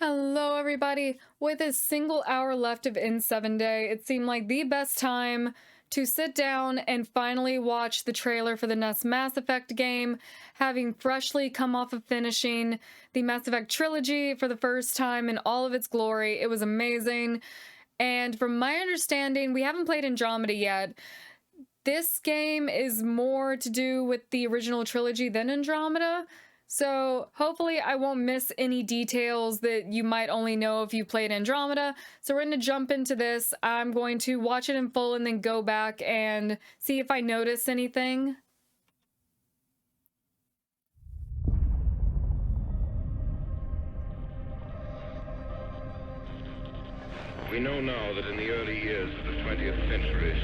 Hello, everybody. With a single hour left of N7 Day, it seemed like the best time to sit down and finally watch the trailer for the next Mass Effect game, having freshly come off of finishing the Mass Effect trilogy for the first time in all of its glory. It was amazing. And from my understanding, we haven't played Andromeda yet. This game is more to do with the original trilogy than Andromeda. So hopefully I won't miss any details that you might only know if you played Andromeda. So we're going to jump into this. I'm going to watch it in full and then go back and see if I notice anything. We know now that in the early years of the 20th century,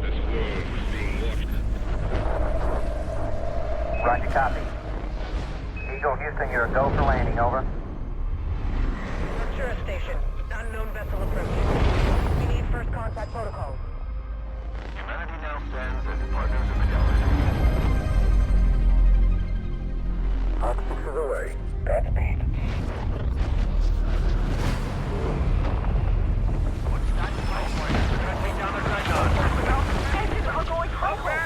this world was being watched. Roger, copy. Eagle Houston, you're a go for landing, over. Ventura Station. Unknown vessel approaching. We need first contact protocols. Humanity now stands as partners in the galaxy. Hawk 6 is away. Godspeed.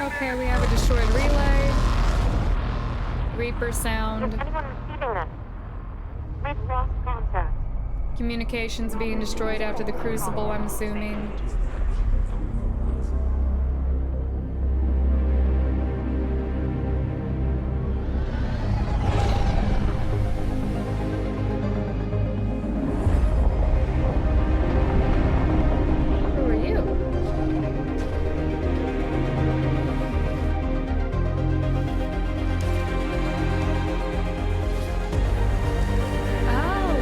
Okay, we have a destroyed relay. Reaper sound. Is anyone receiving this? We've lost contact. Communications being destroyed after the Crucible, I'm assuming. Who are you? Oh.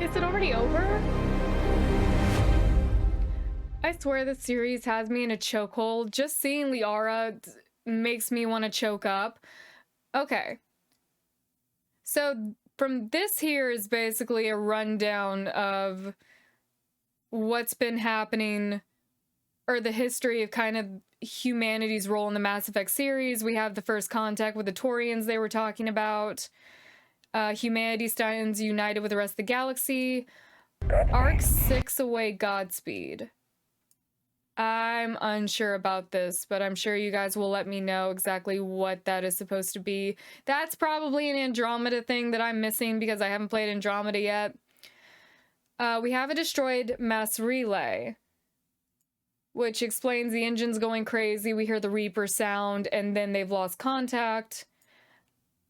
Is it already over? I swear the series has me in a chokehold. Just seeing Liara makes me want to choke up. Okay. So from this here is basically a rundown of what's been happening, or the history of kind of humanity's role in the Mass Effect series. We have the first contact with the Torians they were talking about. Humanity stands united with the rest of the galaxy. Arc 6 away, Godspeed. I'm unsure about this, but I'm sure you guys will let me know exactly what that is supposed to be. That's probably an Andromeda thing that I'm missing because I haven't played Andromeda yet. We have a destroyed mass relay, which explains the engine's going crazy. We hear the Reaper sound, and then they've lost contact.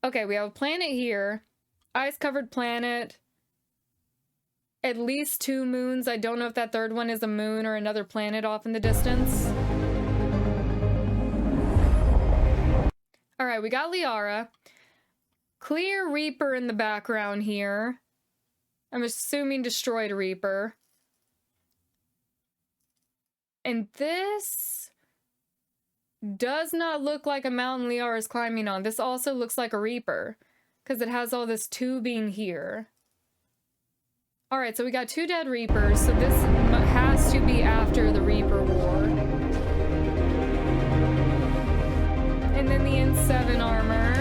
Okay, we have a planet here. Ice-covered planet. At least 2 moons. I don't know if that third one is a moon or another planet off in the distance. Alright, we got Liara. Clear Reaper in the background here. I'm assuming destroyed Reaper. And this does not look like a mountain Liara is climbing on. This also looks like a Reaper, because it has all this tubing here. Alright, so we got 2 dead Reapers, so this has to be after the Reaper War. And then the N7 armor.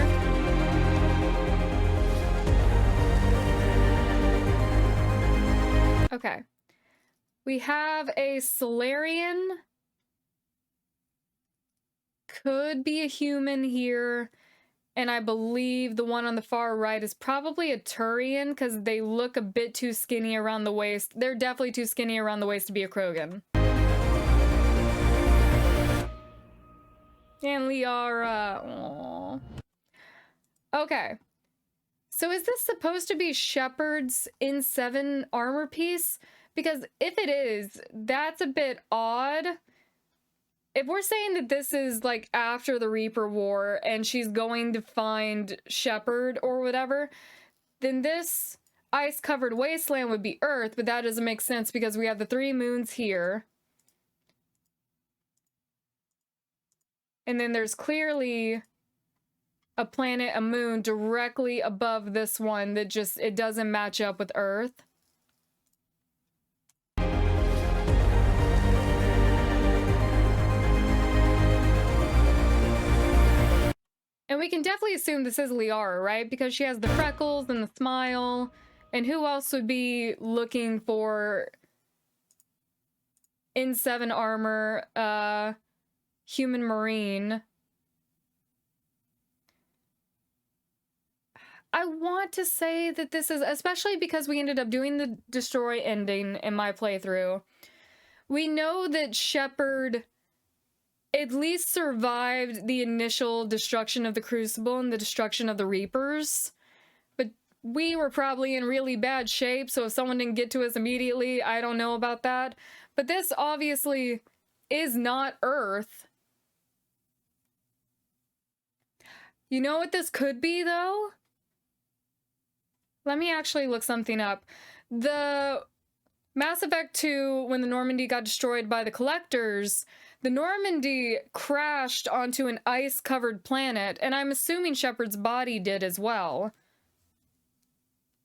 Okay. We have a Solarian. Could be a human here. And I believe the one on the far right is probably a Turian, because they look a bit too skinny around the waist. They're definitely too skinny around the waist to be a Krogan. And Liara. Aww. Okay. So is this supposed to be Shepard's N7 armor piece? Because if it is, that's a bit odd. If we're saying that this is, like, after the Reaper War and she's going to find Shepard or whatever, then this ice-covered wasteland would be Earth, but that doesn't make sense because we have the 3 moons here. And then there's clearly a planet, a moon directly above this one that just, it doesn't match up with Earth. And we can definitely assume this is Liara, right? Because she has the freckles and the smile. And who else would be looking for N7 armor, human marine? I want to say that this is, especially because we ended up doing the destroy ending in my playthrough. We know that Shepard at least survived the initial destruction of the Crucible and the destruction of the Reapers. But we were probably in really bad shape, so if someone didn't get to us immediately, I don't know about that. But this obviously is not Earth. You know what this could be, though? Let me actually look something up. The Mass Effect 2, when the Normandy got destroyed by the Collectors, the Normandy crashed onto an ice-covered planet, and I'm assuming Shepard's body did as well.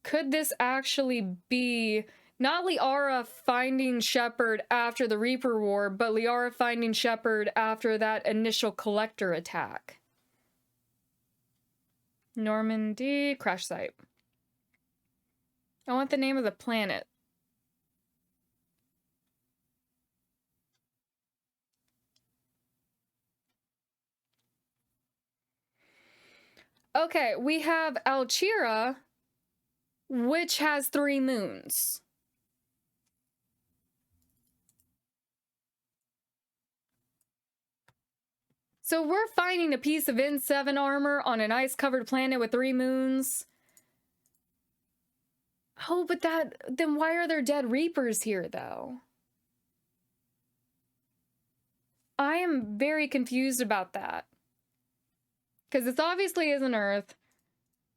Could this actually be not Liara finding Shepard after the Reaper War, but Liara finding Shepard after that initial Collector attack? Normandy crash site. I want the name of the planet. Okay, we have Alchira, which has 3 moons. So we're finding a piece of N7 armor on an ice-covered planet with 3 moons. Oh, but then why are there dead Reapers here, though? I am very confused about that. Because this obviously isn't Earth,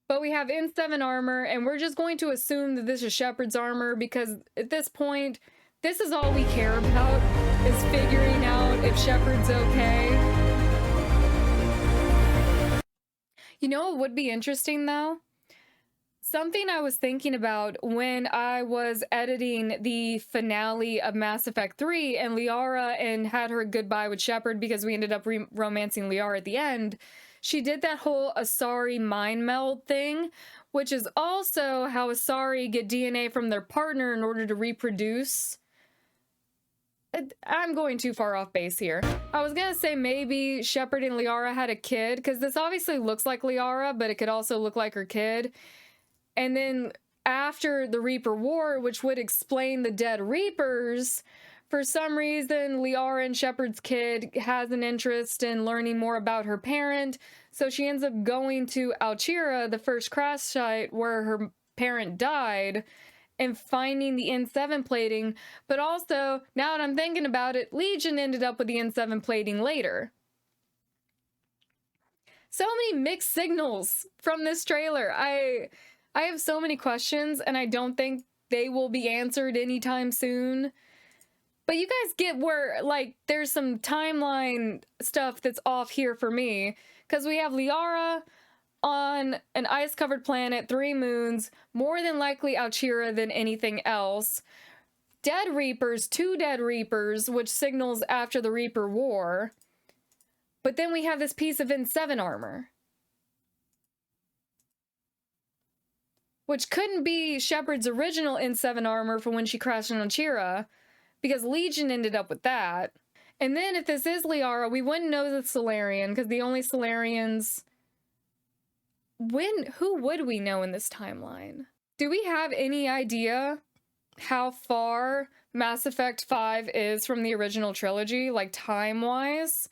but we have N7 armor, and we're just going to assume that this is Shepard's armor, because at this point, this is all we care about, is figuring out if Shepard's okay. You know what would be interesting, though? Something I was thinking about when I was editing the finale of Mass Effect 3 and Liara and had her goodbye with Shepard because we ended up romancing Liara at the end. She did that whole Asari mind meld thing, which is also how Asari get DNA from their partner in order to reproduce. I'm going too far off base here. I was gonna say maybe Shepard and Liara had a kid, because this obviously looks like Liara, but it could also look like her kid. And then after the Reaper War, which would explain the dead Reapers, for some reason, Liara and Shepard's kid has an interest in learning more about her parent, so she ends up going to Alchira, the first crash site where her parent died, and finding the N7 plating. But also, now that I'm thinking about it, Legion ended up with the N7 plating later. So many mixed signals from this trailer. I have so many questions, and I don't think they will be answered anytime soon. But you guys get where, like, there's some timeline stuff that's off here for me. Because we have Liara on an ice-covered planet, 3 moons, more than likely Alchira than anything else. Dead Reapers, 2 dead Reapers, which signals after the Reaper War. But then we have this piece of N7 armor, which couldn't be Shepard's original N7 armor from when she crashed on Alchira, because Legion ended up with that. And then if this is Liara, we wouldn't know the Solarian, because the only Solarians... Who would we know in this timeline? Do we have any idea how far Mass Effect 5 is from the original trilogy, like time-wise?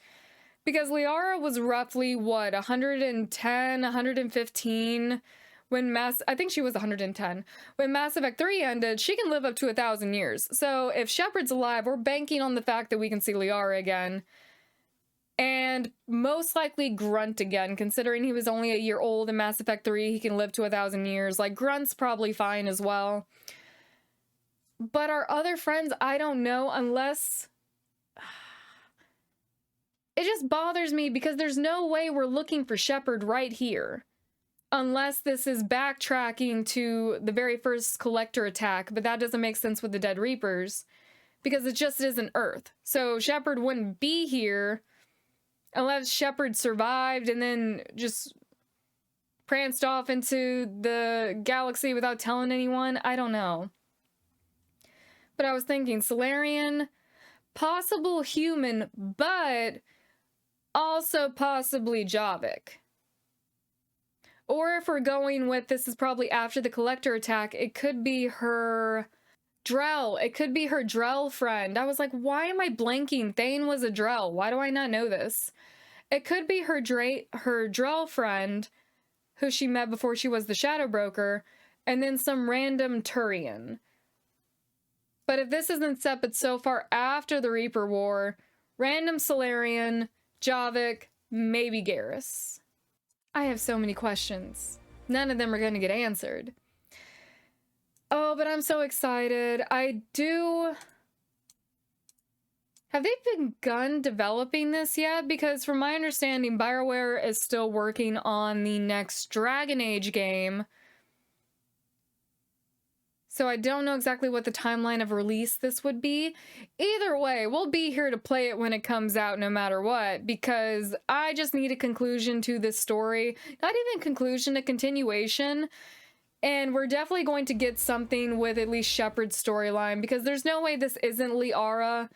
Because Liara was roughly, what, 110, 115... I think she was 110. When Mass Effect 3 ended, she can live up to 1,000 years. So if Shepard's alive, we're banking on the fact that we can see Liara again. And most likely Grunt again, considering he was only a year old in Mass Effect 3, he can live to 1,000 years. Like, Grunt's probably fine as well. But our other friends, I don't know, unless... It just bothers me because there's no way we're looking for Shepard right here. Unless this is backtracking to the very first Collector attack, but that doesn't make sense with the Dead Reapers. Because it just isn't Earth. So Shepard wouldn't be here unless Shepard survived and then just pranced off into the galaxy without telling anyone. I don't know. But I was thinking Salarian, possible human, but also possibly Javik. Or if we're going with this is probably after the Collector attack, it could be her Drell. It could be her Drell friend. I was like, why am I blanking? Thane was a Drell. Why do I not know this? It could be her Drell friend, who she met before she was the Shadow Broker, and then some random Turian. But if this isn't set but so far after the Reaper War, random Salarian, Javik, maybe Garrus. I have so many questions. None of them are going to get answered. Oh, but I'm so excited. Have they begun developing this yet? Because from my understanding, BioWare is still working on the next Dragon Age game. So I don't know exactly what the timeline of release this would be. Either way, we'll be here to play it when it comes out no matter what, because I just need a conclusion to this story. Not even conclusion, a continuation. And we're definitely going to get something with at least Shepard's storyline, because there's no way this isn't Liara,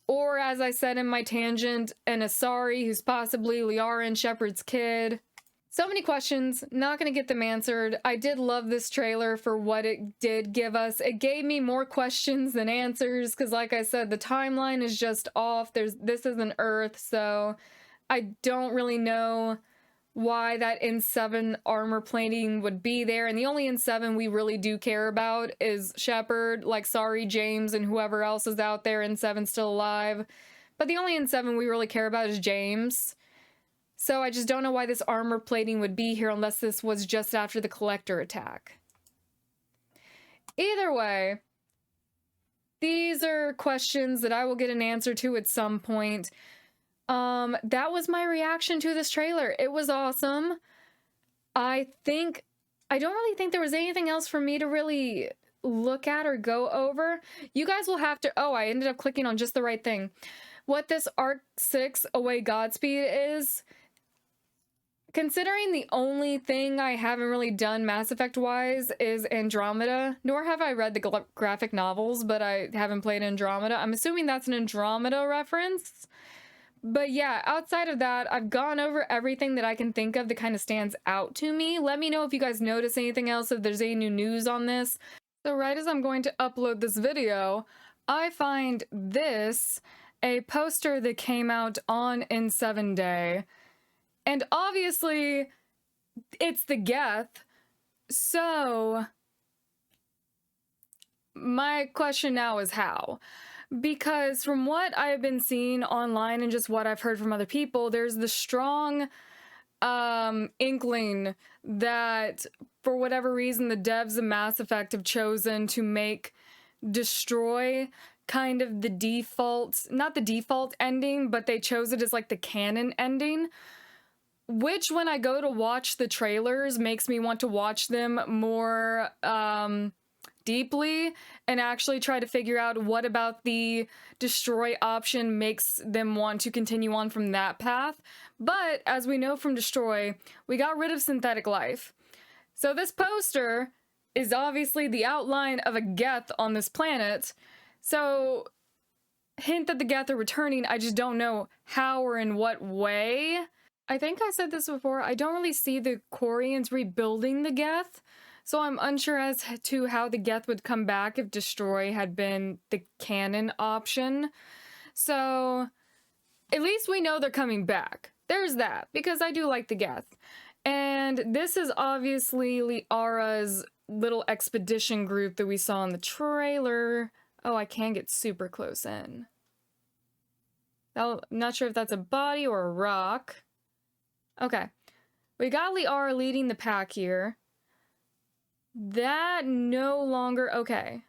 or as I said in my tangent, an Asari who's possibly Liara and Shepard's kid. So many questions, not going to get them answered. I did love this trailer for what it did give us. It gave me more questions than answers, because like I said, the timeline is just off. This isn't Earth, so I don't really know why that N7 armor plating would be there. And the only N7 we really do care about is Shepard, like sorry James and whoever else is out there, N7 still alive. But the only N7 we really care about is James. So I just don't know why this armor plating would be here unless this was just after the Collector attack. Either way, these are questions that I will get an answer to at some point. That was my reaction to this trailer. It was awesome. I don't really think there was anything else for me to really look at or go over. You guys will have to, oh, I ended up clicking on just the right thing. What this Arc 6 Away Godspeed is, considering the only thing I haven't really done Mass Effect-wise is Andromeda, nor have I read the graphic novels, but I haven't played Andromeda. I'm assuming that's an Andromeda reference. But yeah, outside of that, I've gone over everything that I can think of that kind of stands out to me. Let me know if you guys notice anything else, if there's any new news on this. So right as I'm going to upload this video, I find this, a poster that came out on N7 Day. And obviously, it's the Geth. So, my question now is how? Because from what I've been seeing online and just what I've heard from other people, there's the strong inkling that for whatever reason the devs of Mass Effect have chosen to make Destroy kind of the default, not the default ending, but they chose it as like the canon ending. Which, when I go to watch the trailers, makes me want to watch them more deeply and actually try to figure out what about the Destroy option makes them want to continue on from that path. But, as we know from Destroy, we got rid of synthetic life. So this poster is obviously the outline of a Geth on this planet. So, hint that the Geth are returning, I just don't know how or in what way. I think I said this before, I don't really see the Quarians rebuilding the Geth, so I'm unsure as to how the Geth would come back if Destroy had been the canon option. So, at least we know they're coming back. There's that, because I do like the Geth. And this is obviously Liara's little expedition group that we saw in the trailer. Oh, I can get super close in. I'm not sure if that's a body or a rock. Okay, we got Liara leading the pack here. That no longer, okay.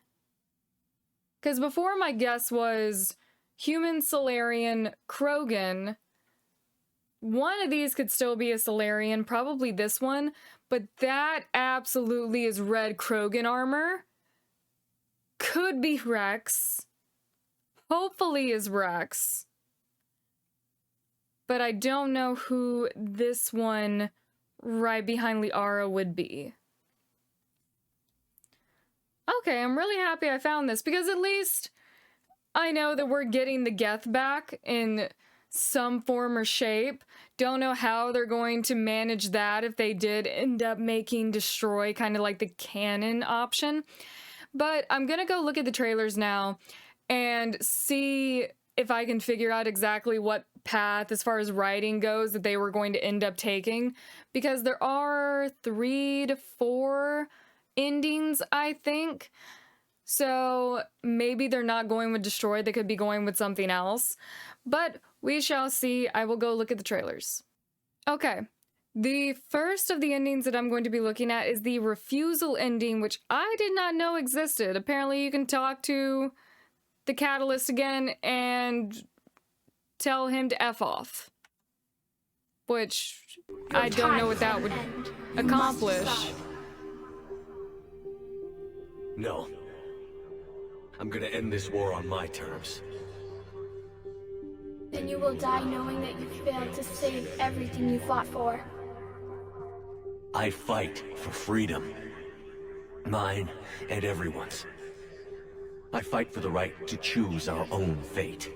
Because before my guess was human Salarian Krogan one of these could still be a Solarian, probably this one, but that absolutely is Red Krogan armor. Could be Rex. Hopefully is Rex. But I don't know who this one right behind Liara would be. Okay, I'm really happy I found this, because at least I know that we're getting the Geth back in some form or shape. Don't know how they're going to manage that if they did end up making Destroy kind of like the canon option. But I'm gonna go look at the trailers now and see if I can figure out exactly what path as far as writing goes that they were going to end up taking, because there are 3 to 4 endings, I think. So maybe they're not going with Destroy, they could be going with something else. But we shall see. I will go look at the trailers. Okay, the first of the endings that I'm going to be looking at is the Refusal ending, which I did not know existed. Apparently you can talk to the Catalyst again and tell him to F off. Which I don't know what that would accomplish. No. I'm gonna end this war on my terms. Then you will die knowing that you failed to save everything you fought for. I fight for freedom. Mine and everyone's. I fight for the right to choose our own fate.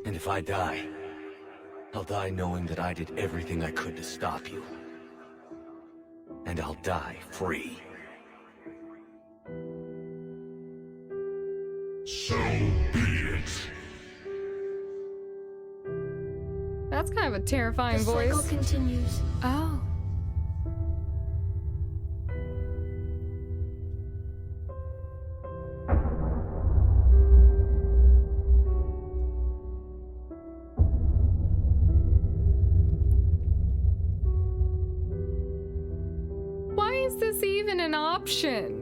And if I die, I'll die knowing that I did everything I could to stop you. And I'll die free. So be it. That's kind of a terrifying The voice. cycle continues. Oh. Why is this even an option?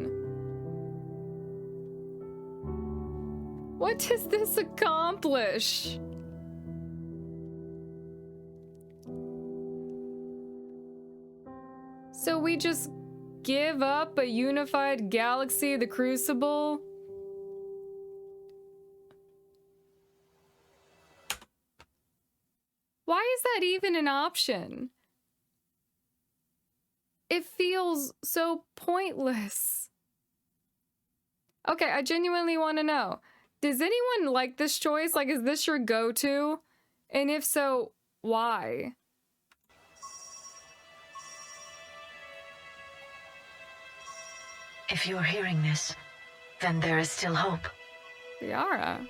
What does this accomplish? So we just give up a unified galaxy, the Crucible? Why is that even an option? It feels so pointless. Okay, I genuinely want to know. Does anyone like this choice? Like, is this your go-to? And if so, why? If you're hearing this, then there is still hope. Liara.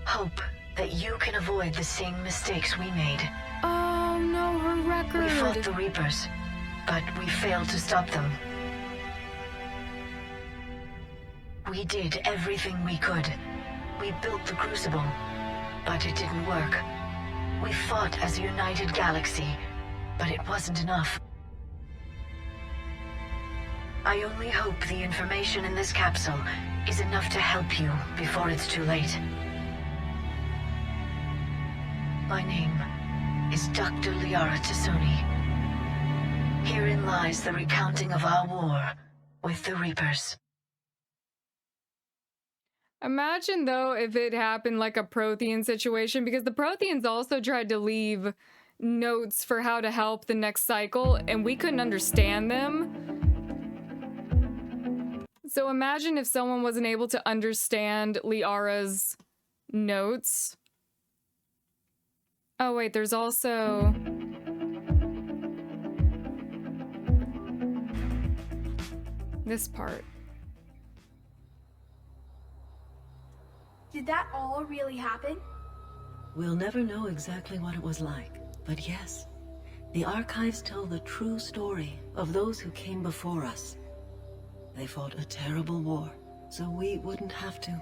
Hope that you can avoid the same mistakes we made. Oh no, her record. We fought the Reapers, but we failed to stop them. We did everything we could. We built the Crucible, but it didn't work. We fought as a united galaxy, but it wasn't enough. I only hope the information in this capsule is enough to help you before it's too late. My name is Dr. Liara T'Soni. Herein lies the recounting of our war with the Reapers. Imagine, though, if it happened like a Prothean situation, because the Protheans also tried to leave notes for how to help the next cycle, and we couldn't understand them. So imagine if someone wasn't able to understand Liara's notes. Oh, wait, there's also... this part. Did that all really happen? We'll never know exactly what it was like, but yes, the archives tell the true story of those who came before us. They fought a terrible war, so we wouldn't have to.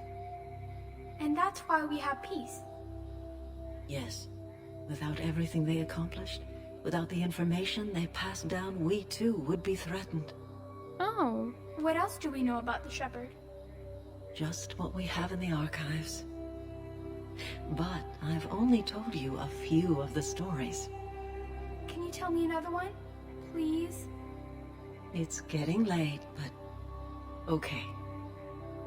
And that's why we have peace. Yes, without everything they accomplished, without the information they passed down, we too would be threatened. Oh. What else do we know about the Shepherd? just what we have in the archives. But I've only told you a few of the stories. Can you tell me another one? Please? It's getting late, but okay.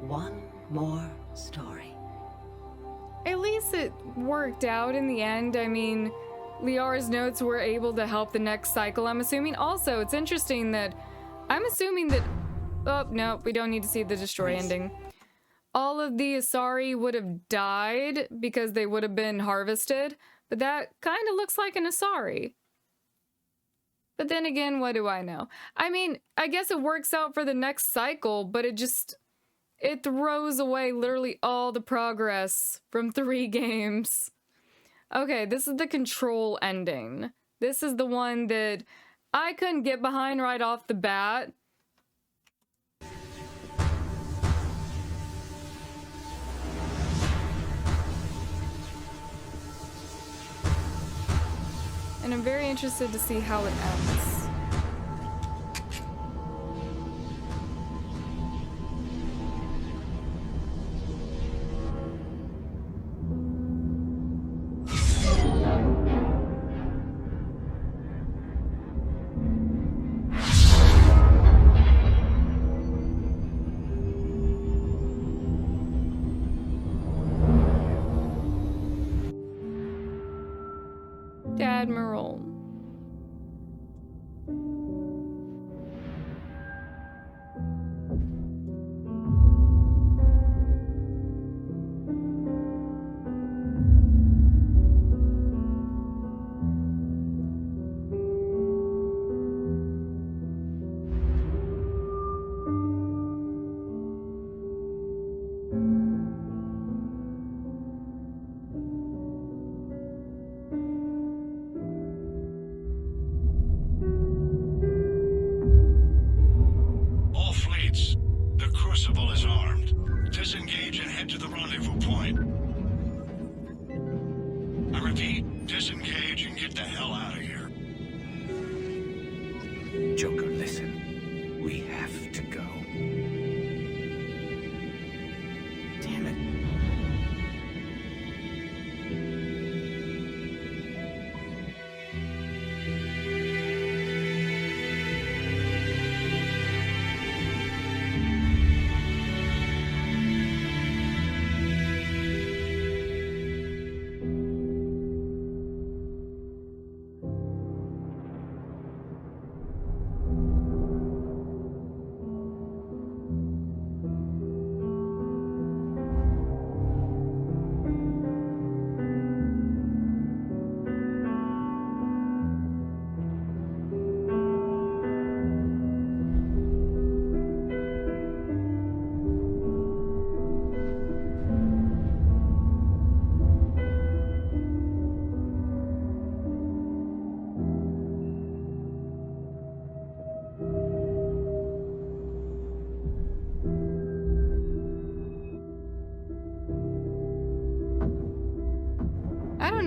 One more story. At least it worked out in the end. I mean, Liara's notes were able to help the next cycle, I'm assuming. Also, it's interesting that I'm assuming that... Oh, no, we don't need to see the destroy ending. All of the Asari would have died because they would have been harvested, but that kind of looks like an Asari. But then again, what do I know? I mean, I guess it works out for the next cycle, but it throws away literally all the progress from 3 games. Okay, this is the Control ending. This is the one that I couldn't get behind right off the bat. And I'm very interested to see how it ends. Admiral.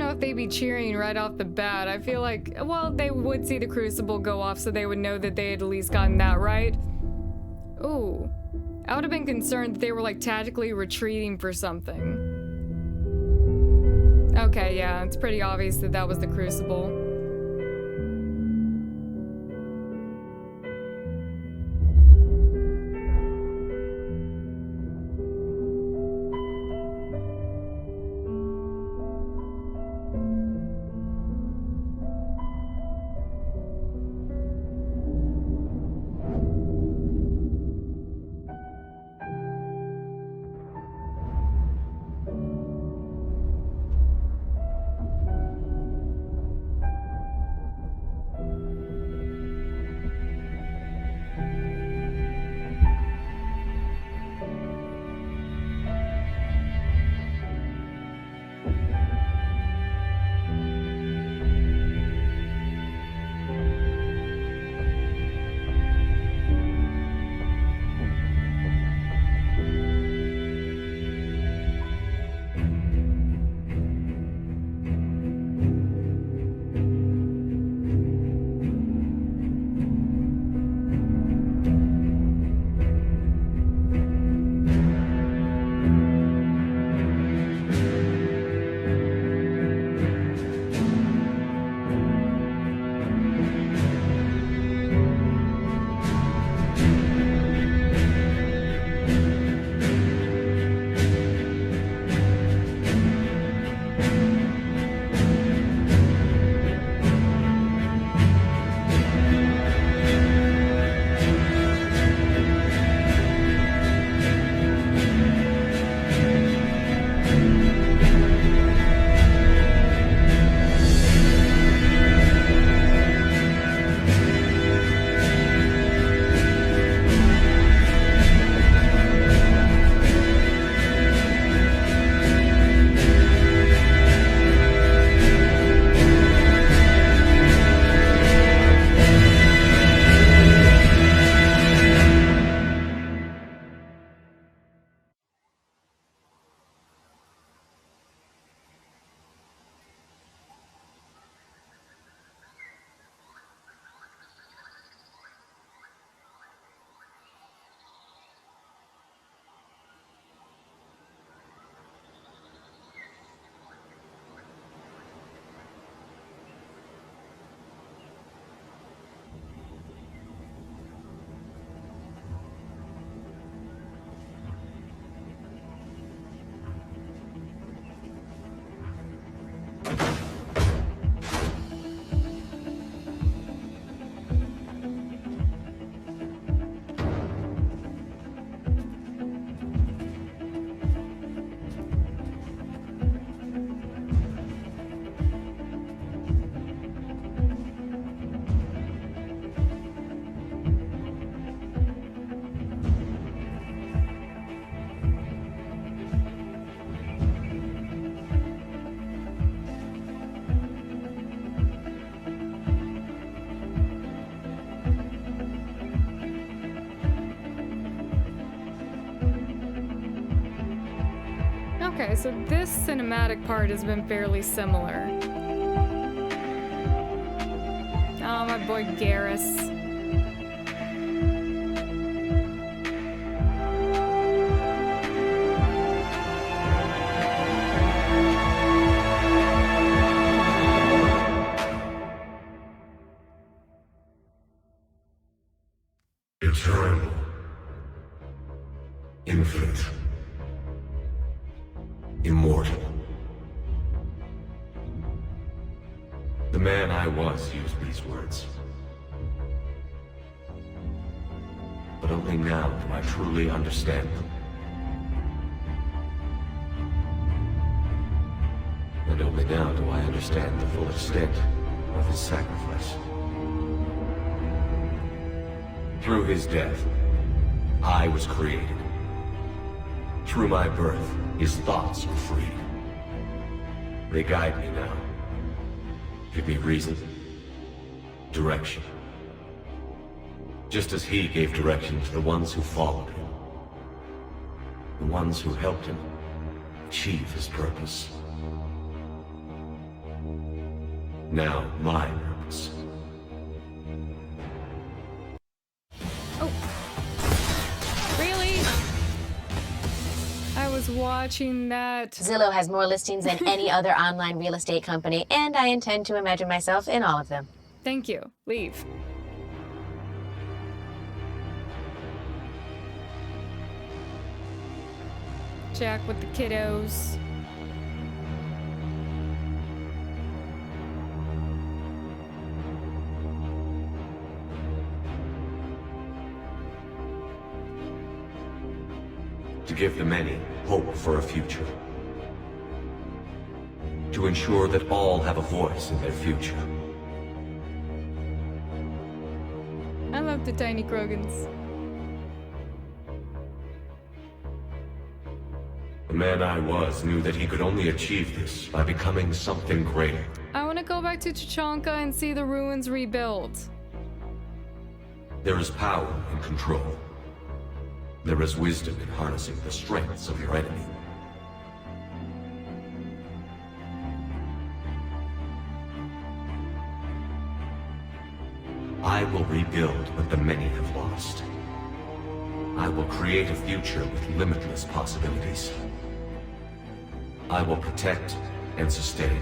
If they'd be cheering right off the bat. I feel like, well, they would see the Crucible go off, so they would know that they had at least gotten that right. Ooh. I would have been concerned that they were like tactically retreating for something. Okay, yeah, it's pretty obvious that that was the Crucible. Okay, so this cinematic part has been fairly similar. Oh, my boy Garrus. Eternal. Infinite. Immortal. The man I was used these words. But only now do I truly understand them. And only now do I understand the full extent of his sacrifice. Through his death, I was created. Through my birth, his thoughts were freed. They guide me now. Give me reason, direction. Just as he gave direction to the ones who followed him. The ones who helped him achieve his purpose. Now, my purpose. Was watching that. Zillow has more listings than any other online real estate company, and I intend to imagine myself in all of them. Thank you. Leave. Jack with the kiddos. To give the many hope for a future. To ensure that all have a voice in their future. I love the tiny Krogans. The man I was knew that he could only achieve this by becoming something greater. I want to go back to Tuchanka and see the ruins rebuilt. There is power in control. There is wisdom in harnessing the strengths of your enemy. I will rebuild what the many have lost. I will create a future with limitless possibilities. I will protect and sustain.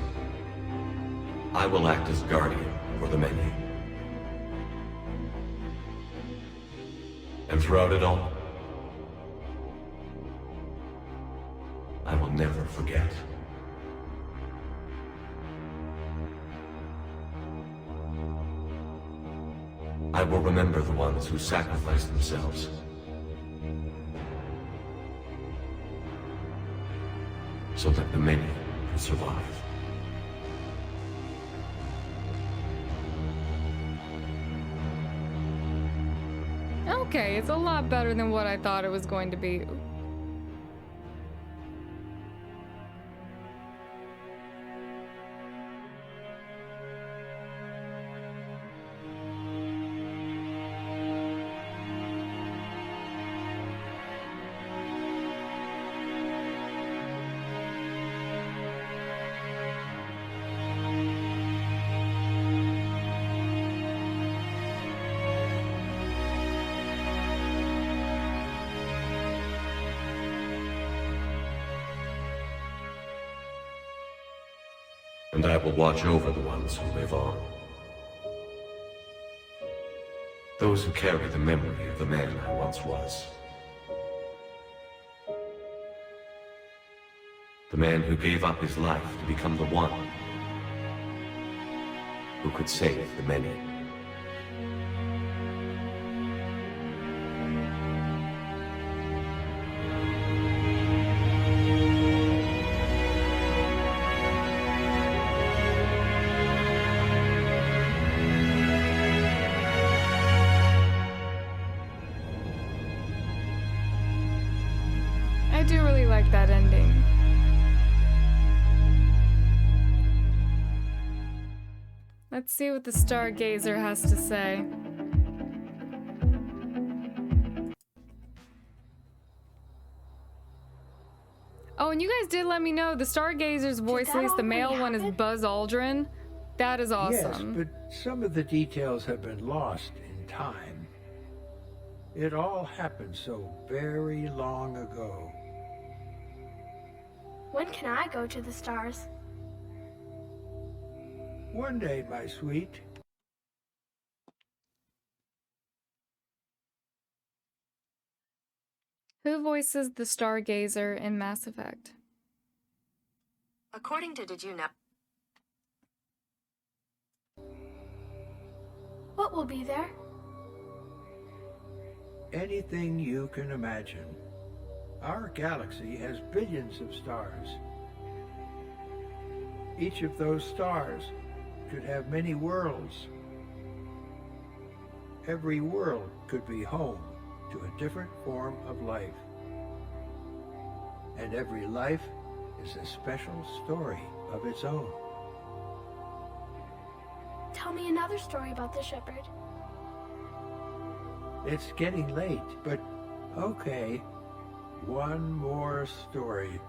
I will act as guardian for the many. And throughout it all, I will never forget. I will remember the ones who sacrificed themselves. So that the many can survive. Okay, it's a lot better than what I thought it was going to be. And I will watch over the ones who live on. Those who carry the memory of the man I once was. The man who gave up his life to become the one who could save the many. I do really like that ending. Let's see what the Stargazer has to say. Oh, and you guys did let me know the Stargazer's voice, at least the male one, is Buzz Aldrin. That is awesome. Yes, but some of the details have been lost in time. It all happened so very long ago. When can I go to the stars? One day, my sweet. Who voices the Stargazer in Mass Effect? According to Did You Know? What will be there? Anything you can imagine. Our galaxy has billions of stars. Each of those stars could have many worlds. Every world could be home to a different form of life. And every life is a special story of its own. Tell me another story about the Shepherd. It's getting late, but okay. One more story.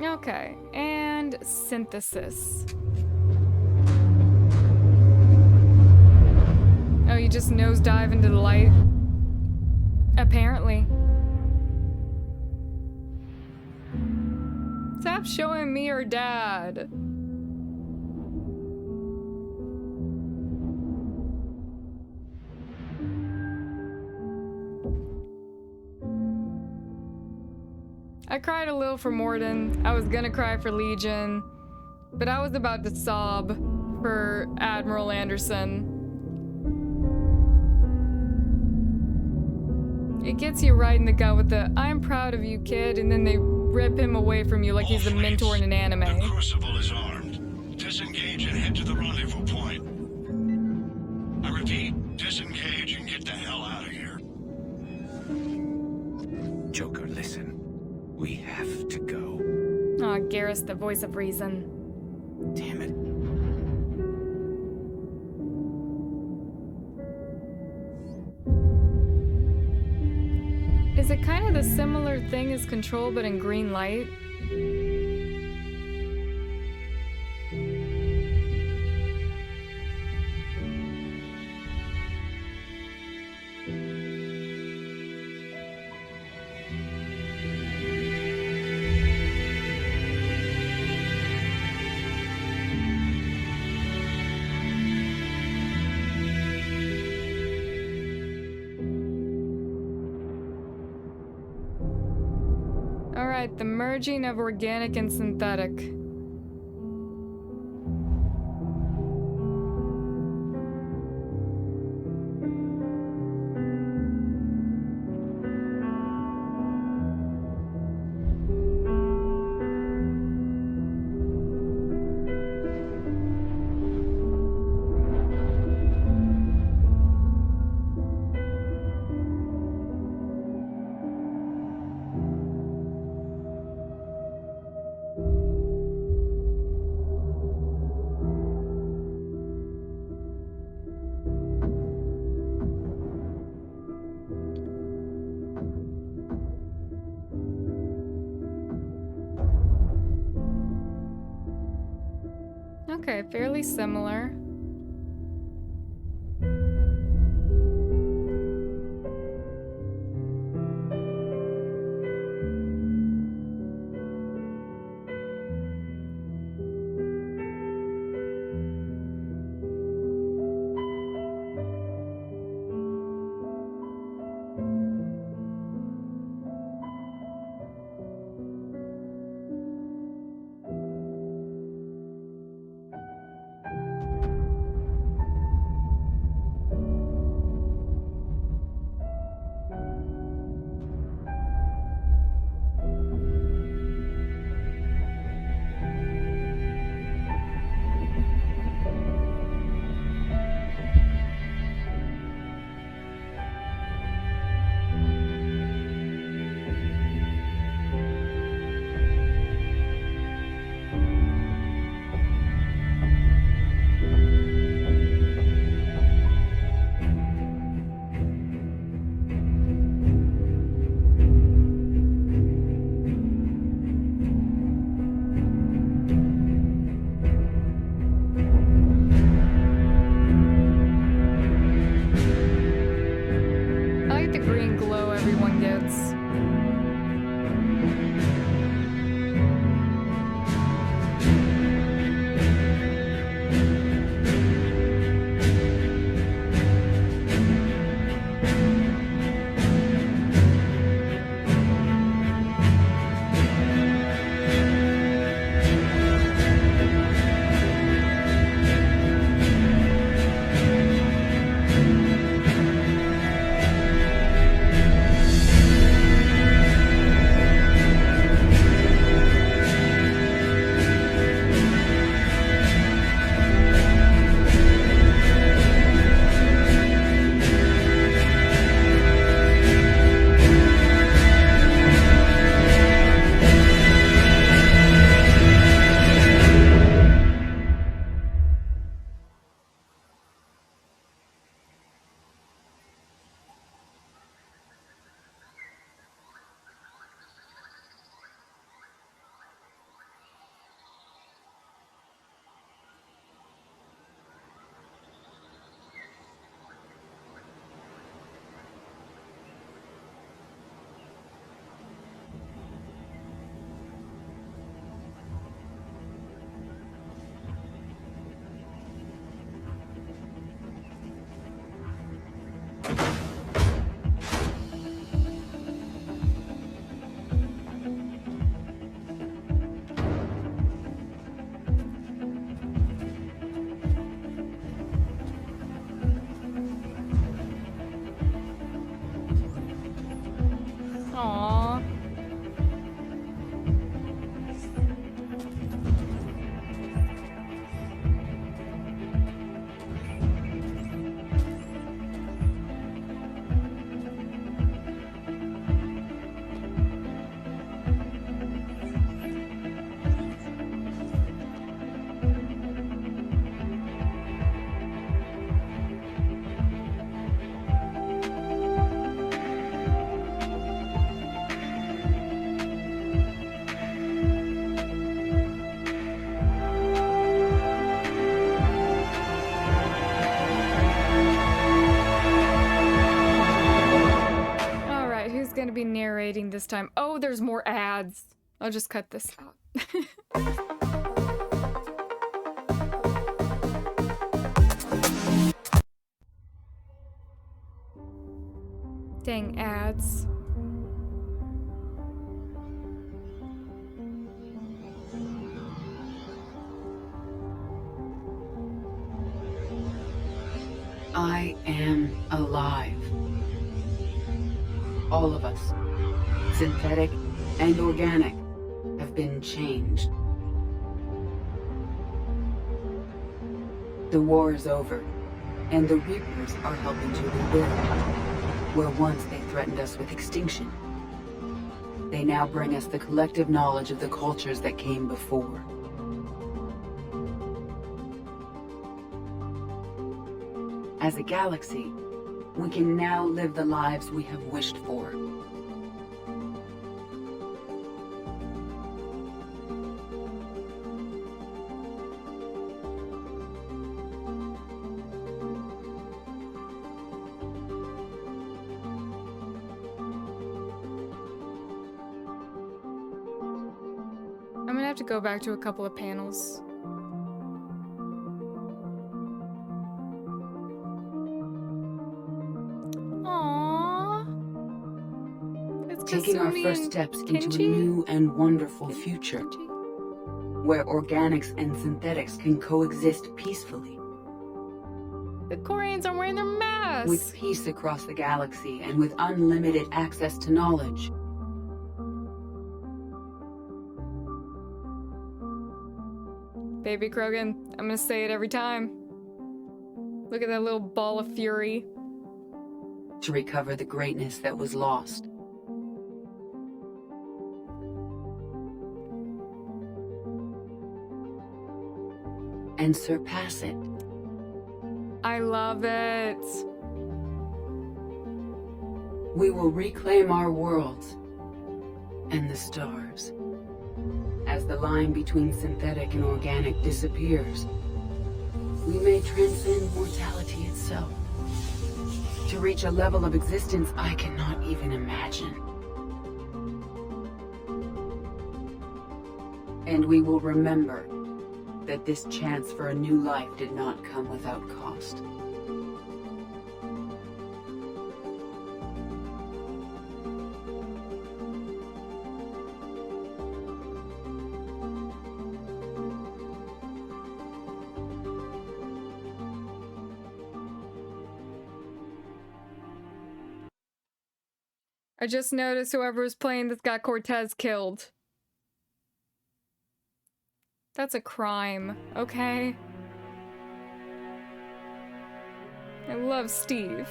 Okay, and synthesis. Oh, you just nosedive into the light? Apparently. Stop showing me her dad. I cried a little for Morden. I was gonna cry for Legion, but I was about to sob for Admiral Anderson. It gets you right in the gut with the "I'm proud of you, kid," and then they rip him away from you like he's the mentor in an anime. The Crucible is armed. Disengage and head to the rendezvous point. I repeat, disengage and get the hell out of here. Joker, listen. We have to go. Aw, Garrus, the voice of reason. Damn it. Is it kind of the similar thing as Control, but in green light? Alright, the merging of organic and synthetic. Okay, fairly similar. intimidating this time. Oh, there's more ads. I'll just cut this out. Dang ads. I am alive. All of us, synthetic and organic, have been changed. The war is over, and the Reapers are helping to rebuild. Where once they threatened us with extinction, they now bring us the collective knowledge of the cultures that came before. As a galaxy, we can now live the lives we have wished for. I'm gonna have to go back to a couple of panels. Taking our first steps into a new and wonderful future, where organics and synthetics can coexist peacefully. The Quarians are wearing their masks! With peace across the galaxy and with unlimited access to knowledge. Baby Krogan, I'm gonna say it every time. Look at that little ball of fury. To recover the greatness that was lost. And surpass it. I love it. We will reclaim our worlds and the stars. As the line between synthetic and organic disappears, we may transcend mortality itself to reach a level of existence I cannot even imagine. And we will remember that this chance for a new life did not come without cost. I just noticed whoever was playing this got Cortez killed. That's a crime, okay? I love Steve.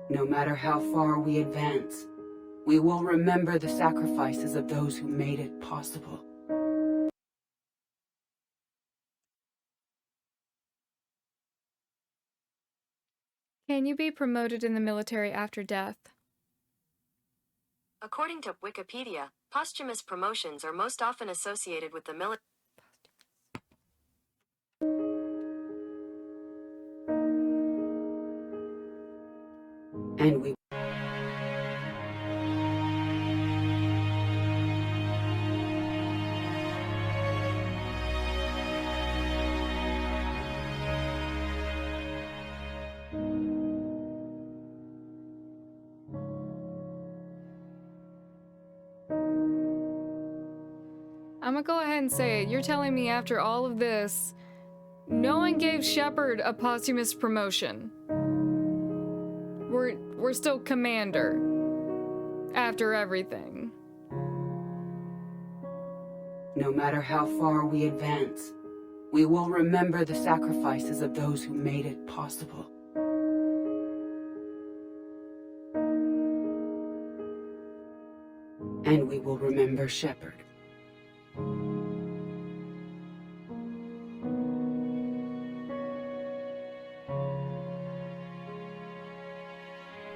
No matter how far we advance, we will remember the sacrifices of those who made it possible. Can you be promoted in the military after death? According to Wikipedia, posthumous promotions are most often associated with the military. And we I'm gonna go ahead and say it. You're telling me after all of this, no one gave Shepard a posthumous promotion. We're still commander. after everything. No matter how far we advance, we will remember the sacrifices of those who made it possible. And we will remember Shepard.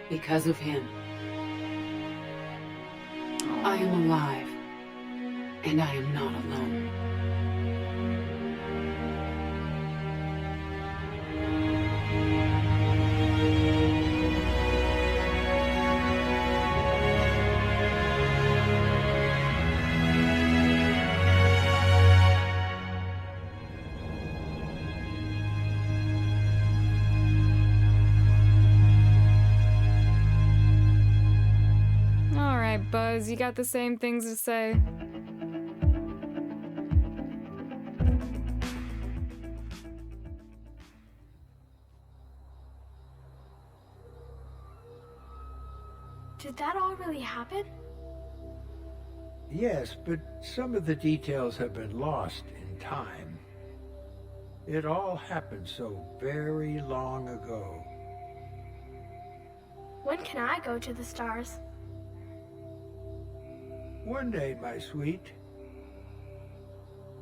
Because of him, I am alive, and I am not alone. Buzz, you got the same things to say? Did that all really happen? Yes, but some of the details have been lost in time. It all happened so very long ago. When can I go to the stars? One day, my sweet.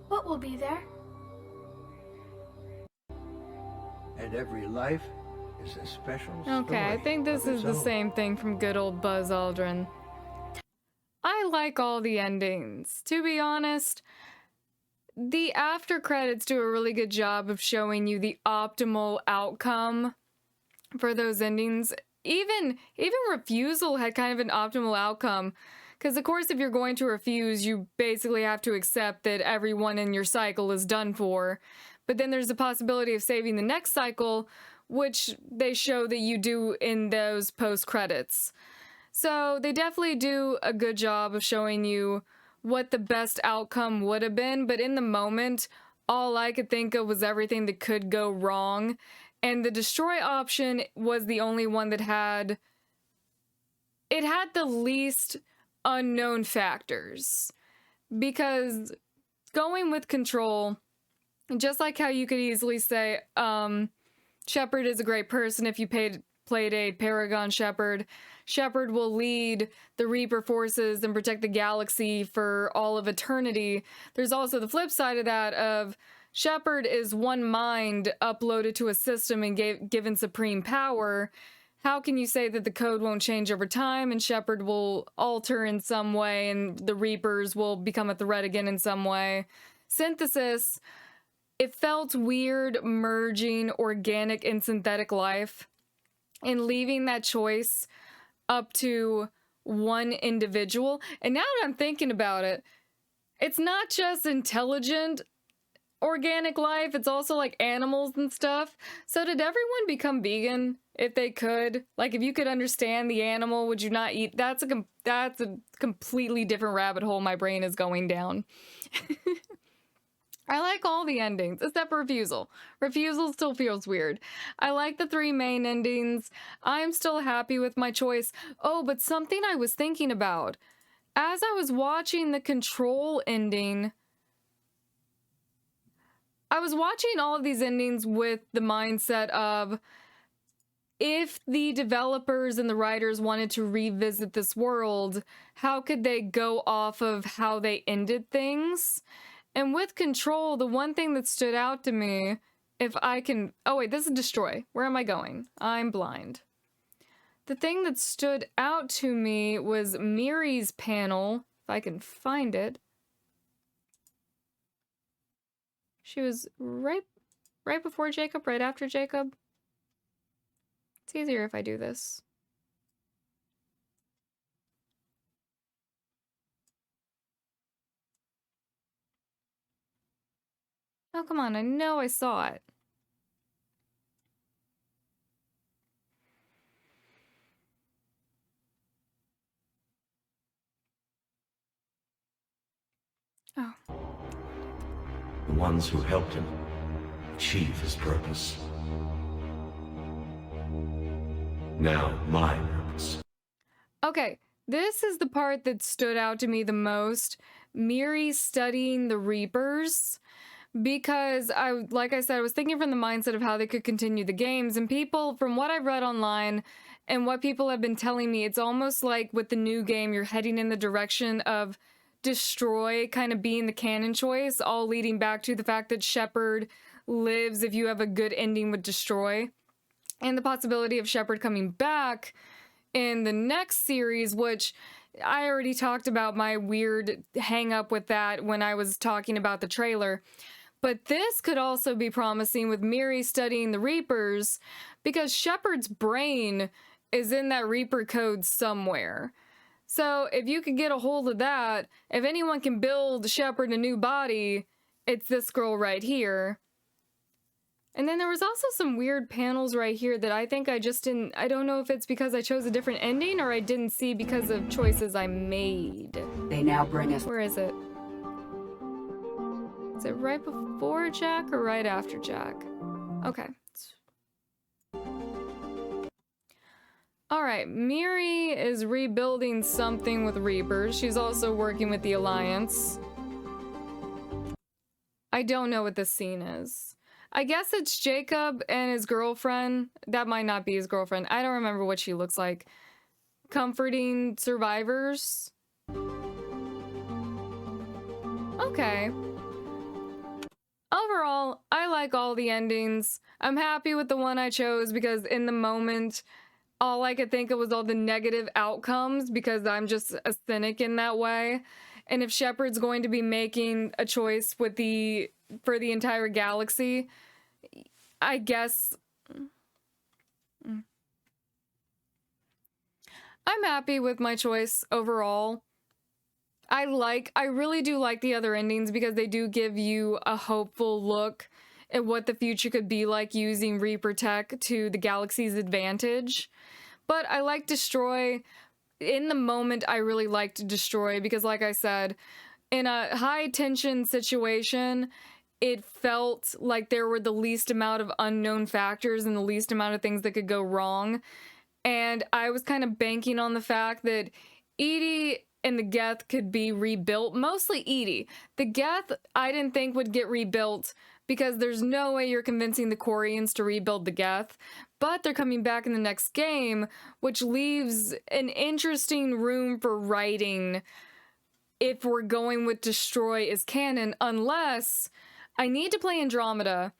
What will be there? And every life is a special story. Okay, I think this is the same thing from good old Buzz Aldrin. I like all the endings. To be honest, the after credits do a really good job of showing you the optimal outcome for those endings. Even Refusal had kind of an optimal outcome. Because, of course, if you're going to refuse, you basically have to accept that everyone in your cycle is done for. But then there's the possibility of saving the next cycle, which they show that you do in those post-credits. So they definitely do a good job of showing you what the best outcome would have been. But in the moment, all I could think of was everything that could go wrong. And the destroy option was the only one that had... It had the least unknown factors, because going with control, just like how you could easily say Shepard is a great person if you played a Paragon Shepard. Shepard will lead the Reaper forces and protect the galaxy for all of eternity. There's also the flip side of that of Shepard is one mind uploaded to a system and given supreme power. How can you say that the code won't change over time and Shepard will alter in some way and the Reapers will become a threat again in some way? Synthesis, it felt weird merging organic and synthetic life and leaving that choice up to one individual. And now that I'm thinking about it, it's not just intelligent organic life, it's also like animals and stuff. So did everyone become vegan if they could? Like, if you could understand the animal, would you not eat? That's a completely different rabbit hole my brain is going down. I like all the endings except for Refusal. Refusal still feels weird. I like the 3 main endings. I'm still happy with my choice. Oh, but something I was thinking about as I was watching the Control ending, I was watching all of these endings with the mindset of, if the developers and the writers wanted to revisit this world, how could they go off of how they ended things? And with Control, the one thing that stood out to me, if I can... Oh wait, this is Destroy. Where am I going? I'm blind. The thing that stood out to me was Miri's panel, if I can find it. She was right before Jacob, right after Jacob. It's easier if I do this. Oh, come on, I know I saw it. Oh. The ones who helped him achieve his purpose. Now, my purpose. Okay, This is the part that stood out to me the most. Miri studying the Reapers. Because like I said, I was thinking from the mindset of how they could continue the games, and people, from what I've read online and what people have been telling me, it's almost like with the new game, you're heading in the direction of Destroy kind of being the canon choice, all leading back to the fact that Shepard lives if you have a good ending with Destroy. And the possibility of Shepard coming back in the next series, which I already talked about my weird hang up with that when I was talking about the trailer. But this could also be promising with Miri studying the Reapers, because Shepard's brain is in that Reaper code somewhere. So if you could get a hold of that, if anyone can build Shepard a new body, it's this girl right here. And then there was also some weird panels right here that I think I just didn't... I don't know if it's because I chose a different ending or I didn't see because of choices I made. They now bring us... Where is it? Is it right before Jack or right after Jack? Okay. Alright, Miri is rebuilding something with Reapers. She's also working with the Alliance. I don't know what this scene is. I guess it's Jacob and his girlfriend. That might not be his girlfriend. I don't remember what she looks like. Comforting survivors. Okay. Overall, I like all the endings. I'm happy with the one I chose because in the moment, all I could think of was all the negative outcomes because I'm just a cynic in that way. And if Shepard's going to be making a choice with for the entire galaxy, I guess... I'm happy with my choice overall. I really do like the other endings because they do give you a hopeful look at what the future could be like using Reaper tech to the galaxy's advantage. But I like Destroy. In the moment, I really liked Destroy because, like I said, in a high-tension situation, it felt like there were the least amount of unknown factors and the least amount of things that could go wrong. And I was kind of banking on the fact that EDI and the Geth could be rebuilt. Mostly EDI. The Geth, I didn't think would get rebuilt because there's no way you're convincing the Quarians to rebuild the Geth. But they're coming back in the next game, which leaves an interesting room for writing if we're going with Destroy as canon, unless I need to play Andromeda.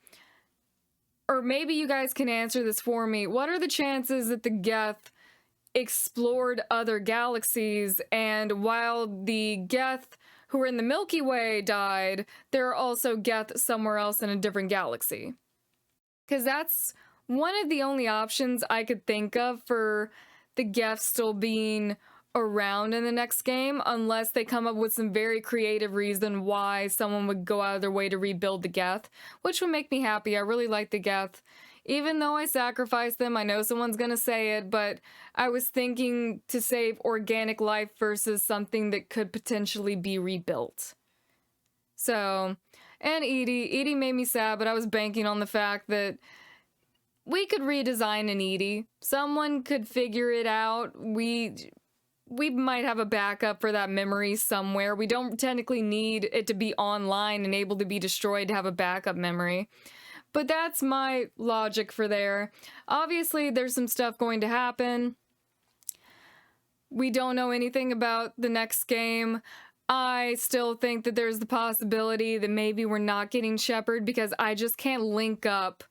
Or maybe you guys can answer this for me. What are the chances that the Geth explored other galaxies, and while the Geth who were in the Milky Way died, there are also Geth somewhere else in a different galaxy? Because that's one of the only options I could think of for the Geth still being around in the next game, unless they come up with some very creative reason why someone would go out of their way to rebuild the Geth, which would make me happy. I really like the Geth. Even though I sacrificed them, I know someone's gonna say it, but I was thinking to save organic life versus something that could potentially be rebuilt. So, and EDI made me sad, but I was banking on the fact that we could redesign an EDI. Someone could figure it out. We might have a backup for that memory somewhere. We don't technically need it to be online and able to be destroyed to have a backup memory. But that's my logic for there. Obviously, there's some stuff going to happen. We don't know anything about the next game. I still think that there's the possibility that maybe we're not getting Shepard because I just can't link up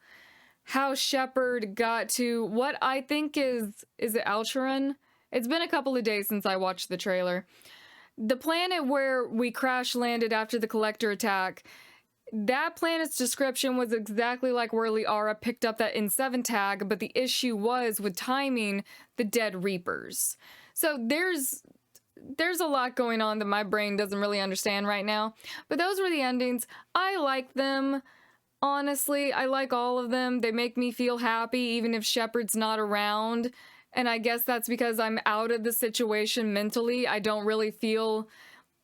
how Shepard got to what I think is it Alchuran? It's been a couple of days since I watched the trailer. The planet where we crash landed after the Collector attack, that planet's description was exactly like where Liara picked up that N7 tag, but the issue was with timing the Dead Reapers. So there's a lot going on that my brain doesn't really understand right now. But those were the endings. I like them. Honestly, I like all of them. They make me feel happy even if Shepard's not around. And I guess that's because I'm out of the situation mentally. I don't really feel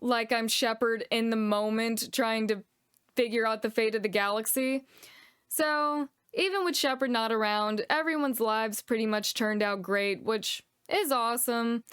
like I'm Shepard in the moment trying to figure out the fate of the galaxy. So, even with Shepard not around, everyone's lives pretty much turned out great, which is awesome.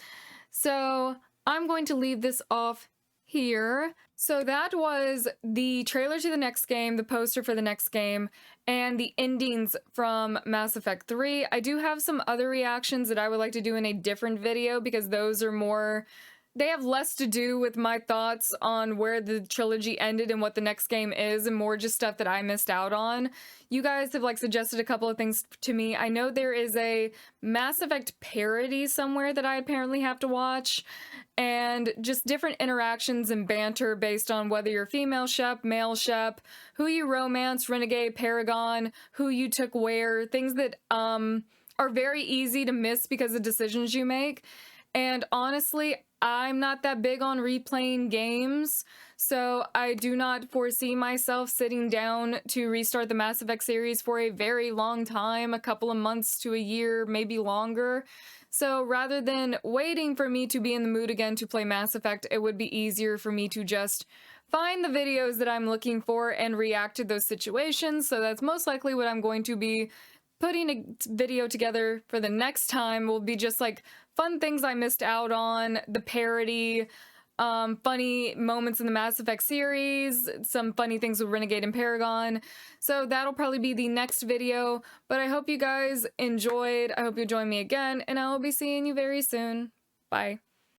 So I'm going to leave this off here. So that was the trailer to the next game, the poster for the next game, and the endings from Mass Effect 3. I do have some other reactions that I would like to do in a different video because those are more... they have less to do with my thoughts on where the trilogy ended and what the next game is, and more just stuff that I missed out on. You guys have like suggested a couple of things to me. I know there is a Mass Effect parody somewhere that I apparently have to watch, and just different interactions and banter based on whether you're female Shep, male Shep, who you romance, Renegade, Paragon, who you took where, things that are very easy to miss because of decisions you make. And honestly, I'm not that big on replaying games, so I do not foresee myself sitting down to restart the Mass Effect series for a very long time, a couple of months to a year, maybe longer. So rather than waiting for me to be in the mood again to play Mass Effect, it would be easier for me to just find the videos that I'm looking for and react to those situations. So that's most likely what I'm going to be putting a video together for the next time. Will be just like fun things I missed out on, the parody, funny moments in the Mass Effect series, some funny things with Renegade and Paragon. So that'll probably be the next video, but I hope you guys enjoyed. I hope you join me again, and I will be seeing you very soon. Bye.